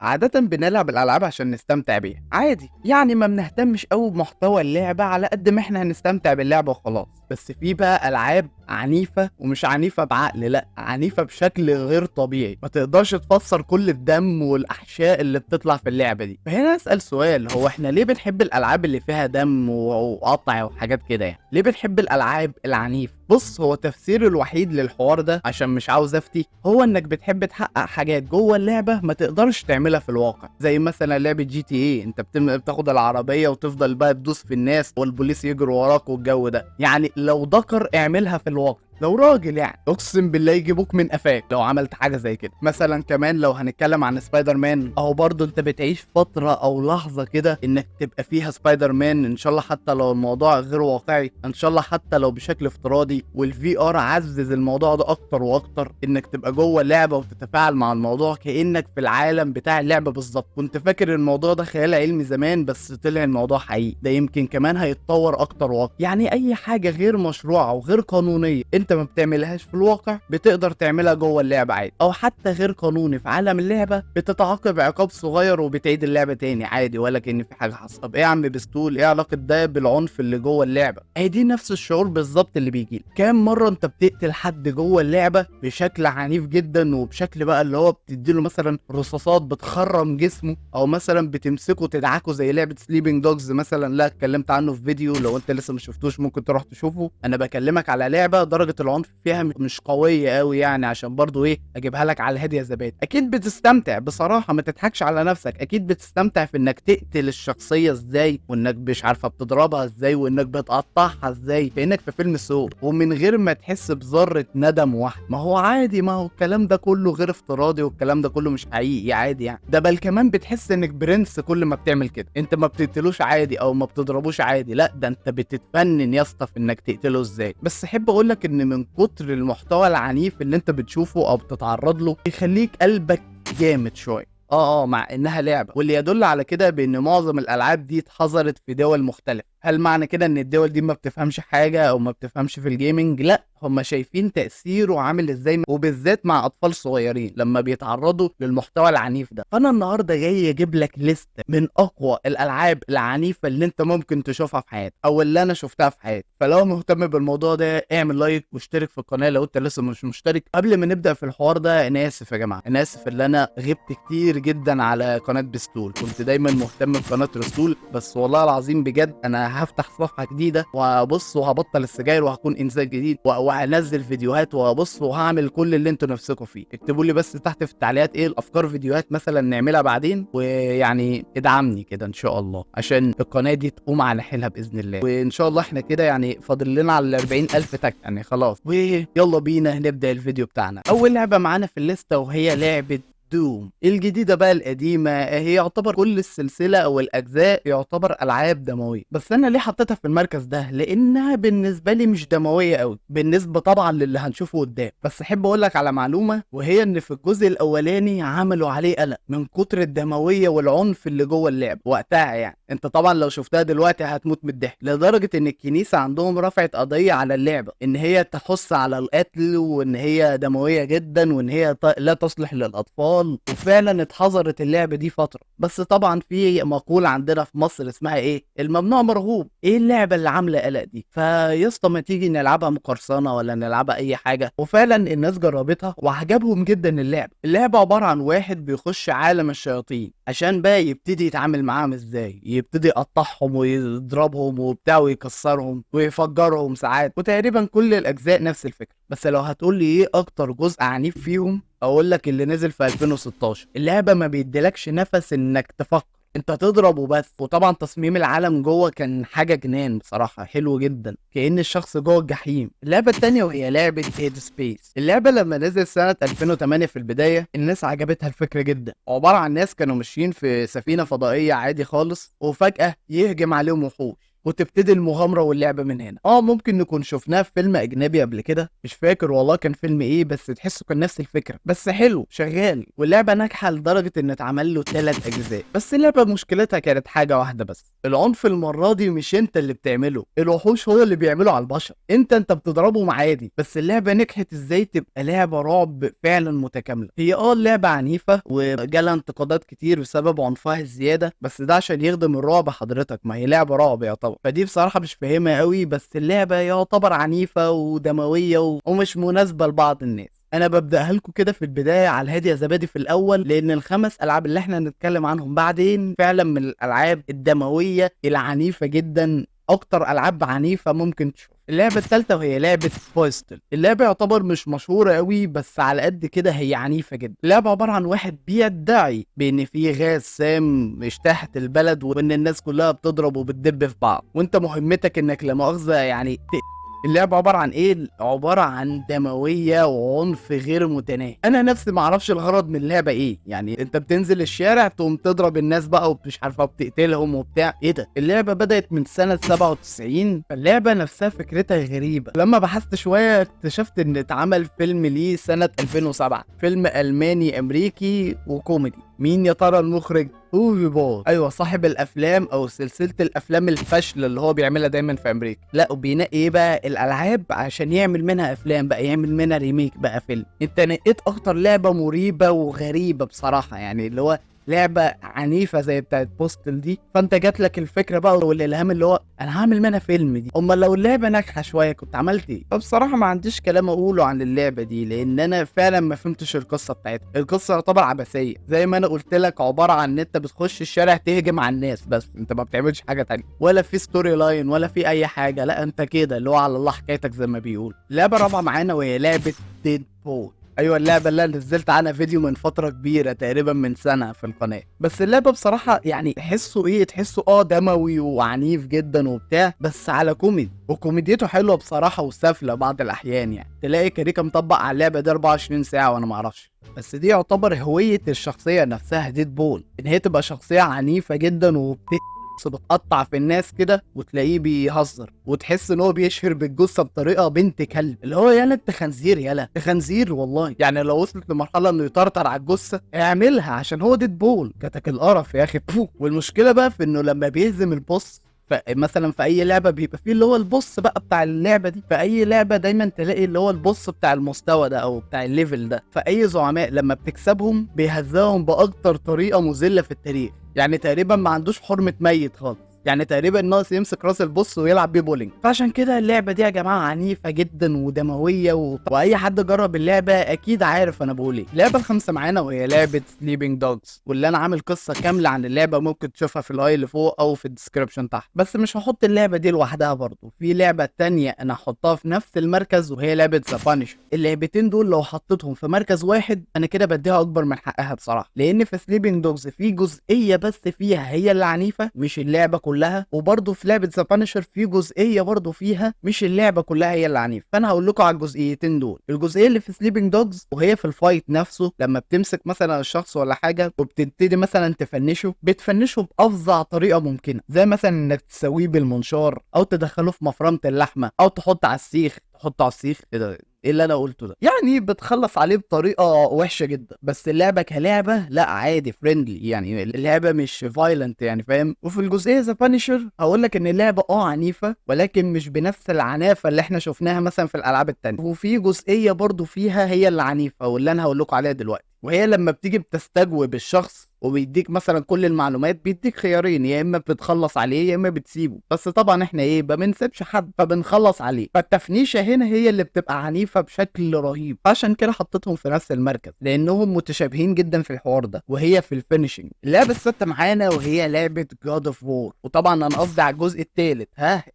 عادة بنلعب الألعاب عشان نستمتع بيها عادي، يعني ما بنهتمش أوي بمحتوى اللعبة على قد ما احنا هنستمتع باللعبة وخلاص. بس في بقى ألعاب عنيفة، ومش عنيفة بعقل، لأ عنيفة بشكل غير طبيعي، ما تقدرش تفسر كل الدم والأحشاء اللي بتطلع في اللعبة دي. فهنا أسأل سؤال، هو احنا ليه بنحب الألعاب اللي فيها دم وقطع وحاجات كده؟ يعني ليه بنحب الألعاب العنيفة؟ بص، هو التفسير الوحيد للحوار ده، عشان مش عاوز افتي، هو انك بتحب تحقق حاجات جوه اللعبه ما تقدرش تعملها في الواقع. زي مثلا لعبه جي تي ايه، انت بتاخد العربيه وتفضل بقى تدوس في الناس والبوليس يجري وراك والجو ده. يعني لو ذكر اعملها في الواقع، لو راجل يعني اقسم بالله يجيبوك من قفاك لو عملت حاجه زي كده. مثلا كمان لو هنتكلم عن سبايدر مان، اهو برضه انت بتعيش فتره او لحظه كده انك تبقى فيها سبايدر مان، ان شاء الله حتى لو الموضوع غير واقعي، ان شاء الله حتى لو بشكل افتراضي. والفي ار عزز الموضوع ده اكتر واكتر، انك تبقى جوه اللعبه وتتفاعل مع الموضوع كانك في العالم بتاع اللعبه بالظبط. كنت فاكر الموضوع ده خيال علمي زمان، بس طلع الموضوع حقيقي. ده يمكن كمان هيتطور اكتر واكتر. يعني اي حاجه غير مشروعه وغير قانونيه انت ما بتعملهاش في الواقع بتقدر تعملها جوه اللعبه عادي، او حتى غير قانوني في عالم اللعبه بتتعاقب عقاب صغير وبتعيد اللعبه تاني عادي، ولا كأن في حاجه حصلت. طب ايه يا عم بستول، ايه علاقه ده بالعنف اللي جوه اللعبه؟ هي دي نفس الشعور بالظبط اللي بيجي. كام مره انت بتقتل حد جوه اللعبه بشكل عنيف جدا، وبشكل بقى اللي هو بتديله مثلا رصاصات بتخرم جسمه، او مثلا بتمسكه تدعكه زي لعبه سليبنج دوجز مثلا، لا اتكلمت عنه في فيديو، لو انت لسه ما شفتوش ممكن تروح تشوفه. انا بكلمك على لعبه درجه العنف فيها مش قويه قوي، يعني عشان برضو ايه اجيبها لك على الهادي يا زبادي. اكيد بتستمتع بصراحه، ما تضحكش على نفسك، اكيد بتستمتع في انك تقتل الشخصيه ازاي، وانك مش عارفه بتضربها ازاي، وانك بتقطعها ازاي، كانك في فيلم سو، ومن غير ما تحس بذره ندم واحد. ما هو عادي، ما هو الكلام ده كله غير افتراضي، والكلام ده كله مش حقيقي عادي يعني. ده بل كمان بتحس انك برنس كل ما بتعمل كده. انت ما بتقتلوش عادي او ما بتضربوش عادي، لا ده انت بتتفنن يا اسطى في انك تقتله ازاي. بس احب اقول لك ان من كتر المحتوى العنيف اللي انت بتشوفه او بتتعرض له يخليك قلبك جامد شويه. مع انها لعبه، واللي يدل على كده بان معظم الالعاب دي اتحظرت في دول مختلفه. هل معنى كده ان الدول دي ما بتفهمش حاجه او ما بتفهمش في الجيمنج؟ لا، هم شايفين تاثيره عامل ازاي، وبالذات مع اطفال صغيرين لما بيتعرضوا للمحتوى العنيف ده. فانا النهارده جاي اجيب لك ليست من اقوى الالعاب العنيفه اللي انت ممكن تشوفها في حياتك، او اللي انا شفتها في حياتي. فلو مهتم بالموضوع ده اعمل لايك واشترك في القناه لو انت لسه مش مشترك. قبل ما نبدا في الحوار ده، انا اسف يا جماعه، انا اسف اللي انا غبت كتير جدا على قناه بستول. كنت دايما مهتم بقناه رسول، بس والله العظيم بجد انا هفتح صفحه جديده وهبص وهبطل السجاير وهكون انسان جديد وهنزل فيديوهات وهبص وهعمل كل اللي انتوا نفسكم فيه. اكتبوا لي بس تحت في التعليقات ايه الافكار، فيديوهات مثلا نعملها بعدين، ويعني ادعمني كده ان شاء الله عشان القناه دي تقوم على حيلها باذن الله. وان شاء الله احنا كده يعني فاضل لنا على 40,000 تك يعني خلاص. ويلا بينا نبدا الفيديو بتاعنا. اول لعبه معانا في الليسته وهي لعبه دوم الجديدة بقى القديمة. هي يعتبر كل السلسلة او الاجزاء يعتبر العاب دموية، بس انا ليه حطيتها في المركز ده؟ لانها بالنسبة لي مش دموية قوي بالنسبة طبعا للي هنشوفه قدام. بس احب اقول لك على معلومة، وهي ان في الجزء الاولاني عملوا عليه قلق من كتر الدموية والعنف اللي جوه اللعب وقتها. يعني انت طبعا لو شفتها دلوقتي هتموت من الضحك، لدرجة ان الكنيسة عندهم رفعت قضية على اللعبة ان هي تحث على القتل، وان هي دموية جدا، وان هي لا تصلح للاطفال. وفعلا اتحظرت اللعبه دي فتره. بس طبعا في مقوله عندنا في مصر اسمها ايه، الممنوع مرغوب. ايه اللعبه اللي عامله قلق دي؟ فيسطا ما تيجي نلعبها مقرصنه ولا نلعبها اي حاجه. وفعلا الناس جربتها وعجبهم جدا اللعبه عباره عن واحد بيخش عالم الشياطين عشان بقى يبتدي يتعامل معاهم ازاي، يبتدي يقطعهم ويضربهم وبتاع ويكسرهم ويفجرهم ساعات. وتقريبا كل الاجزاء نفس الفكره. بس لو هتقول لي ايه اكتر جزء عنيف فيهم، اقول لك اللي نزل في 2016. اللعبه ما بيديلكش نفس انك تفكر، انت تضرب وبس. وطبعا تصميم العالم جوه كان حاجه جنان بصراحه، حلو جدا كأن الشخص جوه الجحيم. اللعبه التانية وهي لعبه ديد سبيس. اللعبه لما نزلت سنه 2008 في البدايه الناس عجبتها الفكره جدا. عباره عن ناس كانوا ماشيين في سفينه فضائيه عادي خالص، وفجاه يهجم عليهم وحوش. وتبتدي المغامره واللعبه من هنا. ممكن نكون شفناه في فيلم اجنبي قبل كده، مش فاكر والله كان فيلم ايه، بس تحسه كان نفس الفكره، بس حلو شغال، واللعبه ناجحه لدرجه ان اتعمل له 3 اجزاء. بس اللعبه مشكلتها كانت حاجه واحده بس، العنف المره دي مش انت اللي بتعمله، الوحوش هو اللي بيعمله على البشر. انت بتضربهم عادي. بس اللعبه نجحت ازاي تبقى لعبه رعب فعلا متكامله. هي اللعبه عنيفه وجالها انتقادات كتير بسبب عنفها الزياده، بس ده عشان يخدم الرعب حضرتك، ما هي لعبه رعب يعتبر. فدي بصراحه مش فاهمها قوي، بس اللعبه يعتبر عنيفه ودمويه ومش مناسبه لبعض الناس. انا ببداها لكم كده في البدايه على الهادي يا زبادي في الاول، لان ال5 العاب اللي احنا هنتكلم عنهم بعدين فعلا من الالعاب الدمويه العنيفه جدا، اكتر العاب عنيفه ممكن تشوف. اللعبه الثالثه وهي لعبه بوستل. اللعبه يعتبر مش مشهوره قوي، بس على قد كده هي عنيفه جدا. اللعبه عباره عن واحد بيدعي بان في غاز سام اجتاحت البلد، وان الناس كلها بتضرب وبتدب في بعض، وانت مهمتك انك لا مؤاخذه يعني اللعبة عبارة عن ايه؟ عبارة عن دموية وعنف غير متناهي. انا نفسي ما اعرفش الغرض من اللعبة ايه، يعني انت بتنزل الشارع تقوم تضرب الناس بقى ومش عارفة بتقتلهم وبتاع ايه ده؟ اللعبة بدأت من سنة 97، فاللعبة نفسها فكرتها غريبة. لما بحثت شوية اكتشفت ان اتعمل فيلم ليه سنة 2007، فيلم الماني امريكي وكوميدي. مين يا ترى المخرج؟ اوفي بول، ايوه صاحب الافلام او سلسله الافلام الفاشله اللي هو بيعملها دايما في امريكا. لا وبينقي ايه بقى الالعاب عشان يعمل منها افلام بقى، يعمل منها ريميك بقى فيلم. انت نقيت اكتر لعبه مريبه وغريبه بصراحه، يعني اللي هو لعبه عنيفه زي بتاعت بوستل دي، فانت جات لك الفكره بقى والالهام اللي هو انا هعمل منها فيلم دي. امال لو اللعبه ناجحه شويه كنت عملت ايه؟ فبصراحه ما عنديش كلام اقوله عن اللعبه دي، لان انا فعلا ما فهمتش القصه بتاعتها. القصه يعتبر عبثيه، زي ما انا قلت لك، عباره عن ان انت بتخش الشارع تهجم على الناس بس، انت ما بتعملش حاجه تانية، ولا في ستوري لاين ولا في اي حاجه. لا انت كده اللي هو على الله حكايتك زي ما بيقول. اللعبه الرابعه معانا وهي لعبه ديد بول. ايوه اللعبه اللي نزلت عنها فيديو من فتره كبيره تقريبا من سنه في القناه. بس اللعبه بصراحه يعني تحسه دموي وعنيف جدا وبتاع، بس على كوميدي، وكوميديته حلوه بصراحه وسافله بعض الاحيان. يعني تلاقي كاريكا مطبق على اللعبه دي 24 ساعه وانا ما اعرفش. بس دي يعتبر هويه الشخصيه نفسها ديد بول، ان هي تبقى شخصيه عنيفه جدا بتقطع في الناس كده، وتلاقيه بيهزر وتحس ان هو بيشهر بالجثه بطريقه بنت كلب، اللي هو يالا انت خنزير، يالا خنزير والله. يعني لو وصلت لمرحله انه يطرطر على الجثه اعملها عشان هو ديد بول. كتك القرف يا اخي. والمشكله بقى في انه لما بيهزم البوس، فمثلا في اي لعبه بيبقى فيه اللي هو البوس بقى بتاع اللعبه دي، في اي لعبه دايما تلاقي اللي هو البوس بتاع المستوى ده او بتاع الليفل ده. فاي زعماء لما بتكسبهم بيهزقهم باكتر طريقه مذله في التاريخ، يعني تقريبا ما عندوش حرمه ميت خالص، يعني تقريبا ناقص يمسك راس البوس ويلعب بيه بولينج. فعشان كده اللعبه دي يا جماعه عنيفه جدا ودمويه واي حد جرب اللعبه اكيد عارف انا بقول ايه. اللعبه الخامسه معانا وهي لعبه سليبنج دوجز، واللي انا عامل قصه كامله عن اللعبه ممكن تشوفها في الاي اللي فوق او في الديسكربشن تحت. بس مش هحط اللعبه دي لوحدها، برضو في لعبه تانية انا هحطها في نفس المركز وهي لعبه ذا بانش. اللعبتين دول لو حطيتهم في مركز واحد انا كده بديها اكبر من حقها بصراحه، لان في سليبنج دوجز في جزئيه بس فيها هي اللي عنيفه مش اللعبه كلها، وبرضه في لعبه ذا بانشر في جزئيه برضه فيها مش اللعبه كلها هي اللي عنيفه. فانا هقول لكم على الجزئيتين دول. الجزئيه اللي في سليبنج دوجز وهي في الفايت نفسه، لما بتمسك مثلا الشخص ولا حاجه وبتبتدي مثلا تفنشه، بتفنشه بافظع طريقه ممكنه، زي مثلا انك تسويه بالمنشار او تدخله في مفرمه اللحمه او تحطه على السيخ. ايه اللي انا قلته ده؟ يعني بتخلص عليه بطريقه وحشه جدا. بس اللعبه كلعبه لا عادي فريندلي، يعني اللعبه مش فايلنت يعني فاهم. وفي الجزئيه ذا بانشر هقول لك ان اللعبه عنيفه ولكن مش بنفس العنافه اللي احنا شفناها مثلا في الالعاب التانية. وفي جزئيه برضو فيها هي اللي عنيفه واللي انا هقول لكم عليها دلوقتي، وهي لما بتيجي بتستجوب الشخص وبيديك مثلا كل المعلومات، بيديك خيارين، يا اما بتخلص عليه يا اما بتسيبه. بس طبعا احنا ما بنسيبش حد فبنخلص عليه. فالتفنيشه هنا هي اللي بتبقى عنيفه بشكل رهيب، عشان كده حطيتهم في نفس المركز لانهم متشابهين جدا في الحوار ده. وهي في الفينيشنج. اللعبه السادسه معانا وهي لعبه جاد اوف وور، وطبعا انا قصدي على الجزء الثالث.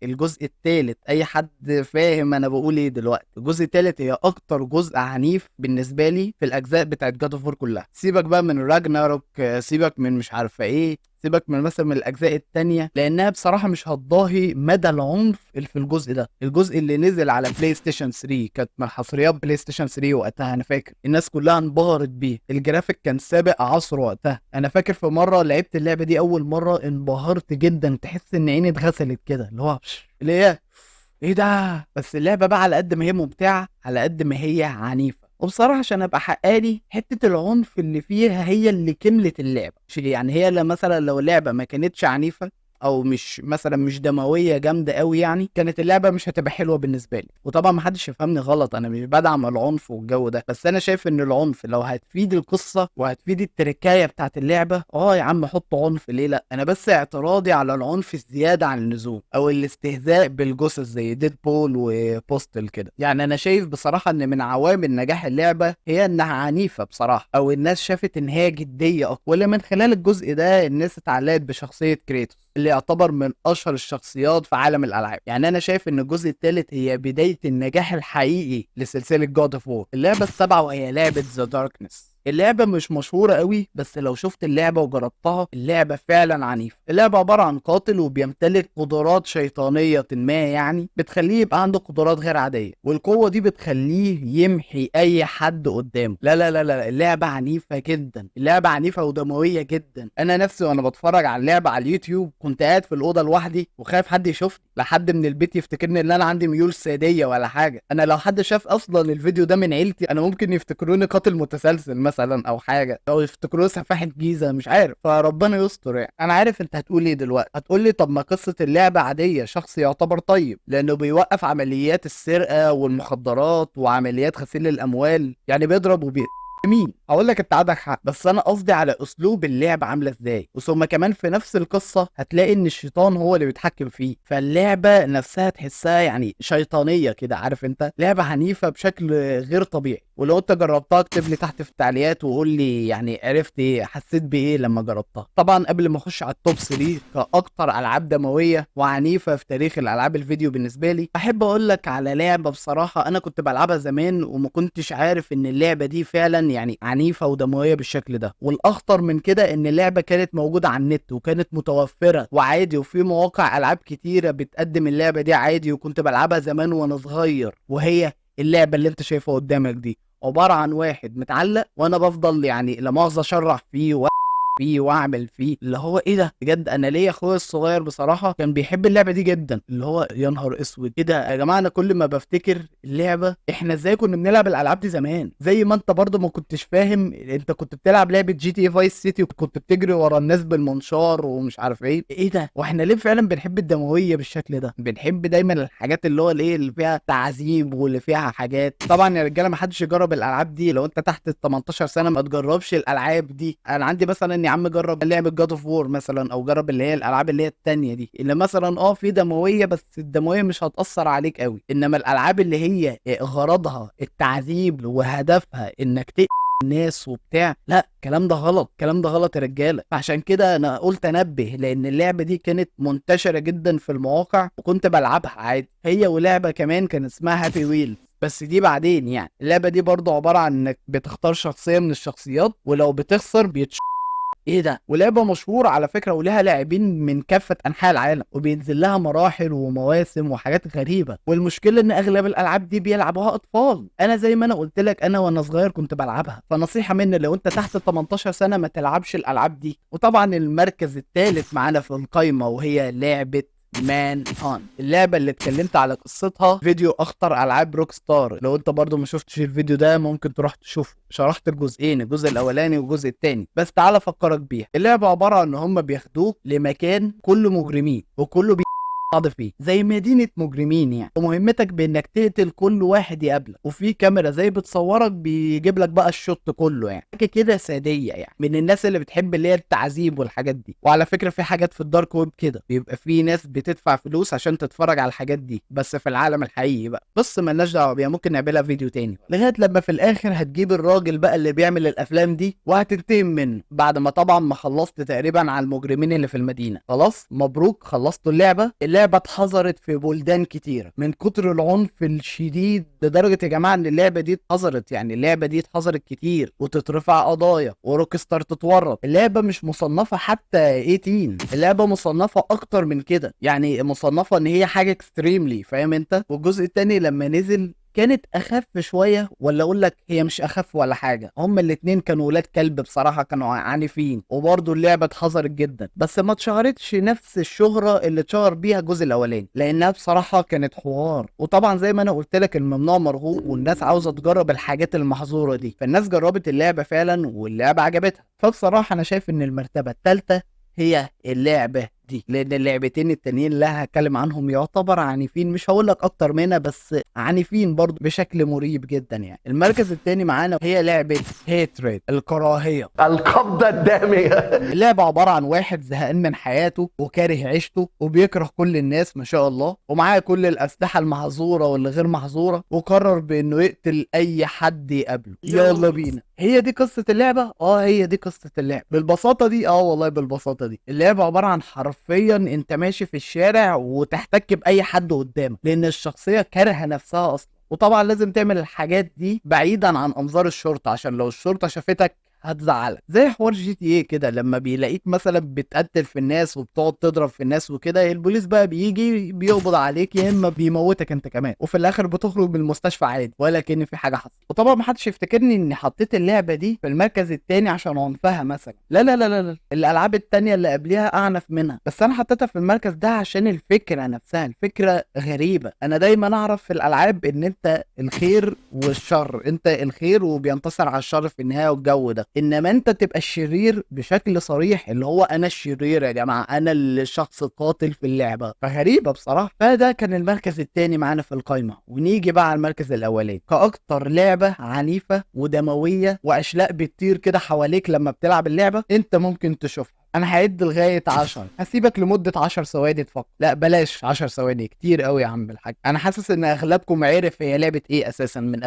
الجزء الثالث اي حد فاهم انا بقول ايه دلوقتي. الجزء الثالث هي اكتر جزء عنيف بالنسبه لي في الاجزاء بتاعت جاد اوف وور كلها. سيبك بقى من راجناروك، سيبك من مش عارفه ايه، سيبك من مثلا من الاجزاء التانية، لانها بصراحه مش هتضاهي مدى العنف اللي في الجزء ده. الجزء اللي نزل على بلاي ستيشن 3 كانت من حصريات بلاي ستيشن 3 وقتها، انا فاكر الناس كلها انبهرت بيه، الجرافيك كان سابق عصره وقتها. انا فاكر في مره لعبت اللعبه دي اول مره انبهرت جدا، تحس ان عيني اتغسلت كده، اللي هو اللي هي ايه ده. بس اللعبه بقى على قد ما هي ممتعه على قد ما هي عنيفه، وبصراحه عشان ابقى حقاني حته العنف اللي فيها هي اللي كملت اللعبه. يعني هي مثلا لو اللعبه ما كانتش عنيفه او مش مثلا مش دمويه جامده قوي، يعني كانت اللعبه مش هتبقى حلوه بالنسبه لي. وطبعا ما حدش يفهمني غلط، انا مش بدعم العنف والجو ده، بس انا شايف ان العنف لو هتفيد القصه وهتفيد التركايه بتاعت اللعبه، يا عم حط عنف ليه لا. انا بس اعتراضي على العنف الزياده عن اللزوم او الاستهزاء بالجثث زي ديد بول وبوستل كده. يعني انا شايف بصراحه ان من عوامل نجاح اللعبه هي انها عنيفه بصراحه، او الناس شافت ان هي جديه اكتر، ولا من خلال الجزء ده الناس اتعلقت بشخصيه كريتوس اللي يعتبر من اشهر الشخصيات في عالم الالعاب. يعني انا شايف ان الجزء الثالث هي بدايه النجاح الحقيقي لسلسله جاد اوف وور. اللعبه السابعه وهي لعبه ذا داركنس. اللعبة مش مشهورة قوي، بس لو شفت اللعبة وجربتها اللعبة فعلا عنيفة. اللعبة عبارة عن قاتل وبيمتلك قدرات شيطانية ما، يعني بتخليه يبقى عنده قدرات غير عادية، والقوة دي بتخليه يمحي أي حد قدامه. لا لا لا لا، اللعبة عنيفة جدا، اللعبة عنيفة ودموية جدا. أنا نفسي وأنا بتفرج على اللعبة على اليوتيوب كنت قاعد في الأوضة لوحدي وخايف حد يشوفني، لحد من البيت يفتكرني ان انا عندي ميول ساديه ولا حاجه. انا لو حد شاف اصلا الفيديو ده من عيلتي انا ممكن يفتكروني قاتل متسلسل مثلا او حاجه، او يفتكروني سفاحه جيزه، مش عارف، فربنا يستر. يعني انا عارف انت هتقول ايه دلوقتي، هتقول لي طب ما قصه اللعبه عاديه، شخص يعتبر طيب لانه بيوقف عمليات السرقه والمخدرات وعمليات غسيل الاموال، يعني بيضرب مين. هقول لك انت عندك حق، بس انا قصدي على اسلوب اللعب عامله ازاي. وثم كمان في نفس القصه هتلاقي ان الشيطان هو اللي بيتحكم فيه، فاللعبه نفسها تحسها يعني شيطانيه كده، عارف انت، لعبه عنيفه بشكل غير طبيعي. ولو انت جربتها اكتب لي تحت في التعليقات وقول لي يعني عرفت ايه، حسيت بايه لما جربتها. طبعا قبل ما اخش على التوب 3 كاكتر العاب دمويه وعنيفه في تاريخ الالعاب الفيديو بالنسبه لي، احب اقول لك على لعبه بصراحه انا كنت بلعبها زمان وما كنتش عارف ان اللعبه دي فعلا يعني عنيفه ودمويه بالشكل ده. والاخطر من كده ان اللعبه كانت موجوده على النت وكانت متوفره وعادي، وفي مواقع العاب كتيره بتقدم اللعبه دي عادي، وكنت بلعبها زمان وانا صغير. وهي اللعبه اللي انت شايفها قدامك دي عباره عن واحد متعلق، وانا بفضل يعني لا مؤاخذه اشرح فيه واعمل فيه، اللي هو ايه ده بجد. انا ليا اخويا الصغير بصراحه كان بيحب اللعبه دي جدا، اللي هو يا نهار اسود ايه ده يا جماعه. انا كل ما بفتكر اللعبه احنا ازاي كنا بنلعب الالعاب دي زمان، زي ما انت برضو ما كنتش فاهم، انت كنت بتلعب لعبه جي تي اي فايس سيتي وكنت بتجري ورا الناس بالمنشار ومش عارف ايه ده. واحنا ليه فعلا بنحب الدمويه بالشكل ده، بنحب دايما الحاجات اللي هو الايه اللي فيها تعذيب واللي فيها حاجات. طبعا يا رجاله ما حدش يجرب الالعاب دي لو انت تحت ال 18 سنه، ما تجربش الالعاب دي. انا عندي مثلا يا عم جرب لعبه جاد اوف وور مثلا، او جرب اللي هي الالعاب اللي هي التانية دي اللي مثلا في دمويه، بس الدمويه مش هتاثر عليك قوي. انما الالعاب اللي هي غرضها التعذيب وهدفها انك تقتل الناس وبتاع، لا الكلام ده غلط، الكلام ده غلط يا رجاله. فعشان كده انا قلت انبه، لان اللعبه دي كانت منتشره جدا في المواقع وكنت بلعبها عادي، هي ولعبه كمان كان اسمها هابي ويل، بس دي بعدين. يعني اللعبه دي برضو عباره عن انك بتختار شخصيه من الشخصيات، ولو بتخسر ايه ده. ولعبه مشهوره على فكره، ولها لاعبين من كافه انحاء العالم، وبينزل لها مراحل ومواسم وحاجات غريبه. والمشكله ان اغلب الالعاب دي بيلعبوها اطفال. انا زي ما انا قلت لك انا وانا صغير كنت بلعبها، فنصيحه مني لو انت تحت 18 سنه ما تلعبش الالعاب دي. وطبعا المركز الثالث معانا في القايمه وهي لعبه مان هان، اللعبه اللي اتكلمت على قصتها فيديو اخطر العاب روك ستار. لو انت برضو ما شفتش الفيديو ده ممكن تروح تشوفه، شرحت الجزئين، الجزء الاولاني والجزء الثاني. بس تعال افكرك بيها. اللعبه عباره عن ان هم بياخدوك لمكان كله مجرمين وكله بعض فيه، زي مدينة مجرمين يعني، ومهمتك بانك تقتل كل واحد يقابلك، وفي كاميرا زي بتصورك بيجيب لك بقى الشوت كله. يعني حاجة كده سادية، يعني من الناس اللي بتحب اللي هي التعذيب والحاجات دي. وعلى فكرة في حاجات في الدارك ويب كده، بيبقى في ناس بتدفع فلوس عشان تتفرج على الحاجات دي، بس في العالم الحقيقي بقى بص مالناش دعوة بيها، ممكن نعملها فيديو تاني، لغاية لما في الاخر هتجيب الراجل بقى اللي بيعمل الافلام دي وهتنتقم منه، بعد ما طبعا ما خلصت تقريبا على المجرمين اللي في المدينة. خلاص مبروك خلصتوا اللعبة اللعبه اتحظرت في بلدان كتيره من كتر العنف الشديد، لدرجه يا جماعه ان اللعبه دي اتحظرت، يعني اللعبه دي اتحظرت كتير وتترفع قضايا وروكستار تتورط. اللعبه مش مصنفه حتى 18، اللعبه مصنفه اكتر من كده، يعني مصنفه ان هي حاجه اكستريملي، فاهم انت؟ والجزء التاني لما نزل كانت اخف شويه، ولا اقول لك هي مش اخف ولا حاجه، هما الاتنين كانوا ولاد كلب بصراحه، كانوا عنيفين، وبرضه اللعبه اتحظرت جدا، بس ما اتشهرتش نفس الشهره اللي اتشهر بيها الجزء الاولاني، لانها بصراحه كانت حوار. وطبعا زي ما انا قلت لك الممنوع مرغوب، والناس عاوزه تجرب الحاجات المحظوره دي، فالناس جربت اللعبه فعلا واللعبه عجبتها. فبصراحه انا شايف ان المرتبه الثالثه هي اللعبه دي، لان اللعبتين التانيين اللي هتكلم عنهم يعتبر عنيفين، مش هقول لك اكتر منها بس عنيفين برضو بشكل مريب جدا. يعني المركز التاني معانا هي لعبه هيتريد، الكراهيه، القبضه الداميه. اللعبه عباره عن واحد زهقان من حياته وكاره عيشته وبيكره كل الناس ما شاء الله، ومعاه كل الاسلحه المحظوره واللي غير محظوره، وقرر بانه يقتل اي حد يقابله. يلا بينا. هي دي قصه اللعبه؟ هي دي قصه اللعبه بالبساطه دي. والله بالبساطه دي. اللعبه عباره عن حرفيا انت ماشي في الشارع وتحتك باي حد قدامك، لان الشخصيه كارهه نفسها اصلا، وطبعا لازم تعمل الحاجات دي بعيدا عن انظار الشرطه، عشان لو الشرطه شافتك هتزعلك. زي حوار GTA كده، لما بيلاقيك مثلا بتقتل في الناس وبتقعد تضرب في الناس وكده، البوليس بقى بيجي بيقبض عليك، يا اما بيموتك انت كمان، وفي الاخر بتخرج من المستشفى عادي ولا كأن في حاجه حصلت. وطبعا ما حدش يفتكرني اني حطيت اللعبه دي في المركز التاني عشان عنفها مثلا، لا لا لا لا لا، الالعاب التانيه اللي قبلها اعنف منها، بس انا حطيتها في المركز ده عشان الفكره نفسها، الفكره غريبه. انا دايما اعرف في الالعاب ان انت الخير والشر، انت الخير وبينتصر على الشر في النهايه والجو ده، انما انت تبقى الشرير بشكل صريح، اللي هو انا الشرير يا جماعه، انا الشخص القاتل في اللعبه، فغريبه بصراحه. فده كان المركز الثاني معانا في القايمه. ونيجي بقى على المركز الاولاني كاكتر لعبه عنيفه ودمويه واشلاء بتطير كده حواليك لما بتلعب اللعبه انت ممكن تشوفها. انا هعد لغايه 10، هسيبك لمده 10 ثواني تفكر. لا بلاش 10 ثواني، كتير قوي يا عم الحاج. انا حاسس ان اغلبكم عرف هي لعبه ايه اساسا من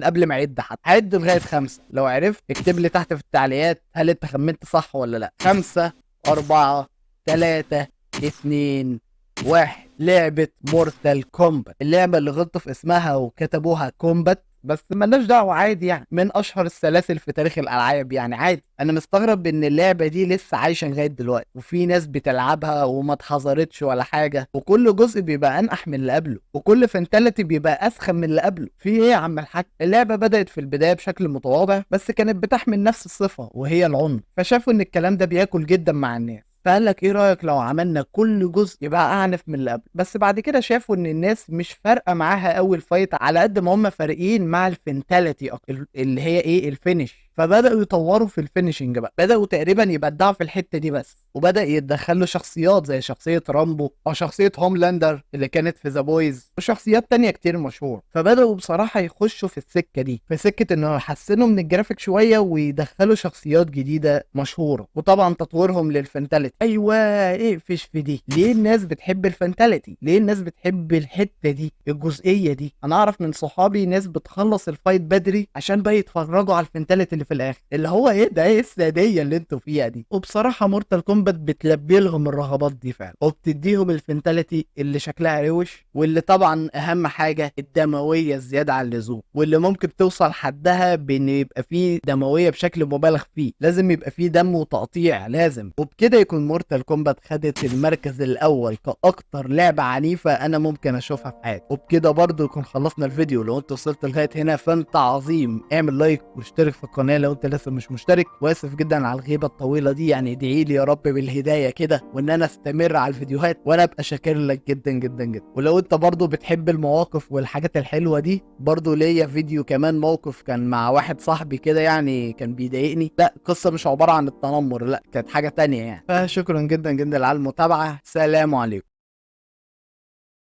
قبل ما اعد. حتى هعد لغايه 5، لو عرفت اكتب لي تحت في التعليقات هل انت خمنت صح ولا لا. 5 4 3 2 1. لعبه مورتال كومبات، اللعبه اللي غلطوا في اسمها وكتبوها كومبات، بس ملناش دعوه، عادي يعني، من اشهر السلاسل في تاريخ الالعاب، يعني عادي. انا مستغرب ان اللعبه دي لسه عايشه لغايه دلوقتي، وفي ناس بتلعبها وما اتحظرتش ولا حاجه، وكل جزء بيبقى انقح من اللي قبله، وكل فانتاليتي بيبقى اسخن من اللي قبله. في ايه يا عم الحاج؟ اللعبه بدات في البدايه بشكل متواضع، بس كانت بتحمل نفس الصفه وهي العنف، فشافوا ان الكلام ده بياكل جدا مع الناس، فقال لك ايه رايك لو عملنا كل جزء يبقى اعنف من اللي قبل. بس بعد كده شافوا ان الناس مش فارقه معاها قوي الفايت على قد ما هم فارقين مع الفنتاليتي اللي هي ايه، الفينش. فبداوا يطوروا في الفينشنج بقى، بداوا تقريبا يبدعوا في الحته دي بس، وبدا يتدخلوا شخصيات زي شخصيه رامبو او شخصيه هوملاندر اللي كانت في ذا بويز، وشخصيات تانية كتير مشهور. فبداوا بصراحه يخشوا في السكه دي، في سكه انه يحسنوا من الجرافيك شويه ويدخلوا شخصيات جديده مشهوره، وطبعا تطويرهم للفنتاليتي. ايوه اقفش في دي. ليه الناس بتحب الفنتاليتي؟ ليه الناس بتحب الحته دي، الجزئيه دي؟ انا اعرف من صحابي ناس بتخلص الفايت بدري عشان بقى يتفرجوا على الفنتاليتي اللي في الاخر، اللي هو ايه ده، ايه الساديه اللي انتوا فيها دي؟ وبصراحه مورتال كومبات بتلبي لهم الرغبات دي فعلا، وبتديهم الفنتاليتي اللي شكلها روش، واللي طبعا اهم حاجه الدمويه الزياده عن اللزوم، واللي ممكن توصل حدها بان يبقى فيه دمويه بشكل مبالغ فيه، لازم يبقى فيه دم وتقطيع لازم. وبكده يكون مورتال كومبات خدت المركز الاول كاكتر لعبه عنيفه انا ممكن اشوفها في حياتي. وبكده برضو يكون خلصنا الفيديو. لو انت وصلت لغايه هنا فانت عظيم، اعمل لايك واشترك في القناه لو انت لسه مش مشترك. واسف جدا على الغيبه الطويله دي، يعني ادعي لي يا رب بالهدايه كده، وان انا استمر على الفيديوهات، وانا ابقى شاكر لك جدا جدا جدا. ولو انت برضو بتحب المواقف والحاجات الحلوه دي، برضو ليا فيديو كمان موقف كان مع واحد صاحبي كده، يعني كان بيضايقني، لا قصه مش عباره عن التنمر، لا كانت حاجه تانية يعني. فشكرا جدا جدا على المتابعه، سلام عليكم.